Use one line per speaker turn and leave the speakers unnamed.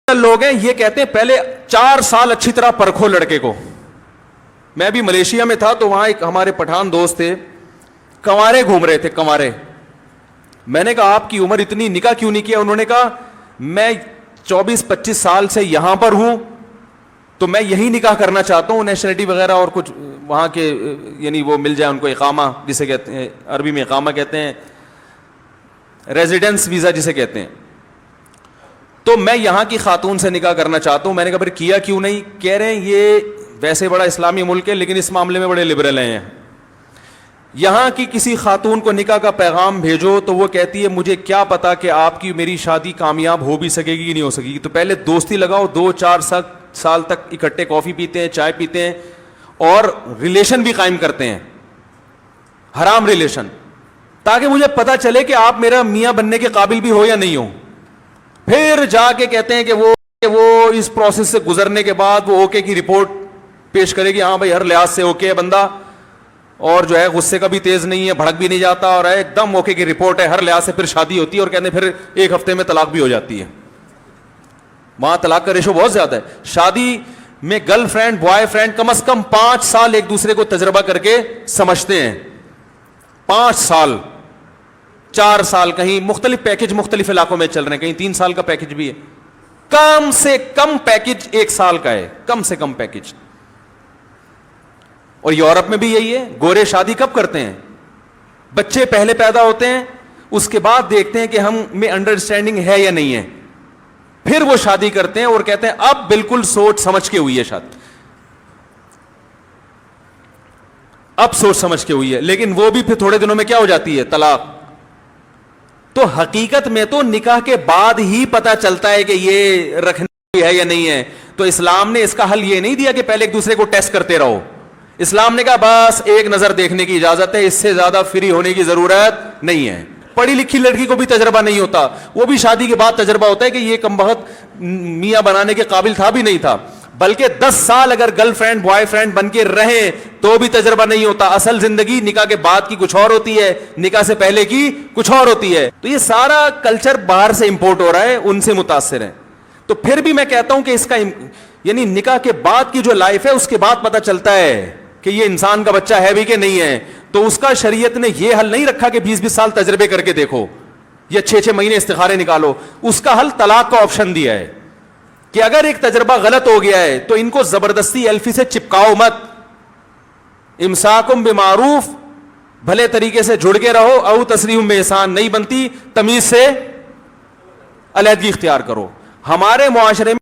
لوگ ہیں یہ کہتے ہیں پہلے 4 سال اچھی طرح پرکھو لڑکے کو. میں بھی ملیشیا میں تھا تو وہاں ایک ہمارے پٹھان دوست تھے, کنوارے گھوم رہے تھے, کنوارے. میں نے کہا آپ کی عمر اتنی, نکاح کیوں نہیں کیا؟ انہوں نے کہا میں 24-25 سال سے یہاں پر ہوں تو میں یہی نکاح کرنا چاہتا ہوں, نیشنلٹی وغیرہ اور کچھ وہاں کے یعنی وہ مل جائے ان کو, اقامہ جسے کہتے ہیں عربی میں اقامہ کہتے ہیں, ریزیڈنس ویزا جسے کہتے ہیں. تو میں یہاں کی خاتون سے نکاح کرنا چاہتا ہوں. میں نے کہا پھر کیا کیوں نہیں؟ کہہ رہے ہیں یہ ویسے بڑا اسلامی ملک ہے لیکن اس معاملے میں بڑے لبرل ہیں. یہاں کی کسی خاتون کو نکاح کا پیغام بھیجو تو وہ کہتی ہے مجھے کیا پتا کہ آپ کی میری شادی کامیاب ہو بھی سکے گی کہ نہیں ہو سکے گی. تو پہلے دوستی لگاؤ, 2-4 سال تک اکٹھے کافی پیتے ہیں, چائے پیتے ہیں اور ریلیشن بھی قائم کرتے ہیں, حرام ریلیشن, تاکہ مجھے پتا چلے کہ آپ میرا میاں بننے کے قابل بھی ہو یا نہیں ہو. پھر جا کے کہتے ہیں کہ وہ اس پروسیس سے گزرنے کے بعد وہ اوکے کی رپورٹ پیش کرے گی, ہاں بھائی ہر لحاظ سے اوکے ہے بندہ, اور جو ہے غصے کا بھی تیز نہیں ہے, بھڑک بھی نہیں جاتا, اور ایک دم اوکے کی رپورٹ ہے ہر لحاظ سے. پھر شادی ہوتی ہے اور کہتے ہیں پھر 1 ہفتے میں طلاق بھی ہو جاتی ہے. وہاں طلاق کا ریشو بہت زیادہ ہے. شادی میں گرل فرینڈ بوائے فرینڈ کم از کم 5 سال ایک دوسرے کو تجربہ کر کے سمجھتے ہیں. 5 سال 4 سال, کہیں مختلف پیکج مختلف علاقوں میں چل رہے ہیں, کہیں 3 سال کا پیکج بھی ہے. کم سے کم پیکج 1 سال کا ہے, کم سے کم پیکج. اور یورپ میں بھی یہی ہے. گورے شادی کب کرتے ہیں؟ بچے پہلے پیدا ہوتے ہیں, اس کے بعد دیکھتے ہیں کہ ہم میں انڈرسٹینڈنگ ہے یا نہیں ہے, پھر وہ شادی کرتے ہیں اور کہتے ہیں اب بالکل سوچ سمجھ کے ہوئی ہے شادی, اب سوچ سمجھ کے ہوئی ہے. لیکن وہ بھی پھر تھوڑے دنوں میں کیا ہو جاتی ہے؟ طلاق. تو حقیقت میں تو نکاح کے بعد ہی پتا چلتا ہے کہ یہ رکھنی ہے یا نہیں ہے. تو اسلام نے اس کا حل یہ نہیں دیا کہ پہلے ایک دوسرے کو ٹیسٹ کرتے رہو. اسلام نے کہا بس ایک نظر دیکھنے کی اجازت ہے, اس سے زیادہ فری ہونے کی ضرورت نہیں ہے. پڑھی لکھی لڑکی کو بھی تجربہ نہیں ہوتا, وہ بھی شادی کے بعد تجربہ ہوتا ہے کہ یہ کم بخت میاں بنانے کے قابل تھا بھی نہیں تھا. بلکہ 10 سال اگر گرل فرینڈ بوائے فرینڈ بن کے رہیں تو بھی تجربہ نہیں ہوتا. اصل زندگی نکاح کے بعد کی کچھ اور ہوتی ہے, نکاح سے پہلے کی کچھ اور ہوتی ہے. تو یہ سارا کلچر باہر سے امپورٹ ہو رہا ہے, ان سے متاثر ہیں. تو پھر بھی میں کہتا ہوں کہ اس کا یعنی نکاح کے بعد کی جو لائف ہے اس کے بعد پتہ چلتا ہے کہ یہ انسان کا بچہ ہے بھی کہ نہیں ہے. تو اس کا شریعت نے یہ حل نہیں رکھا کہ 20-20 سال تجربے کر کے دیکھو یا 6-6 مہینے استخارے نکالو. اس کا حل طلاق کا آپشن دیا ہے کہ اگر ایک تجربہ غلط ہو گیا ہے تو ان کو زبردستی ایلفی سے چپکاؤ مت. امساکم بمعروف, بھلے طریقے سے جڑ کے رہو, او تسریحم بإحسان, نہیں بنتی تمیز سے علیحدگی اختیار کرو. ہمارے معاشرے میں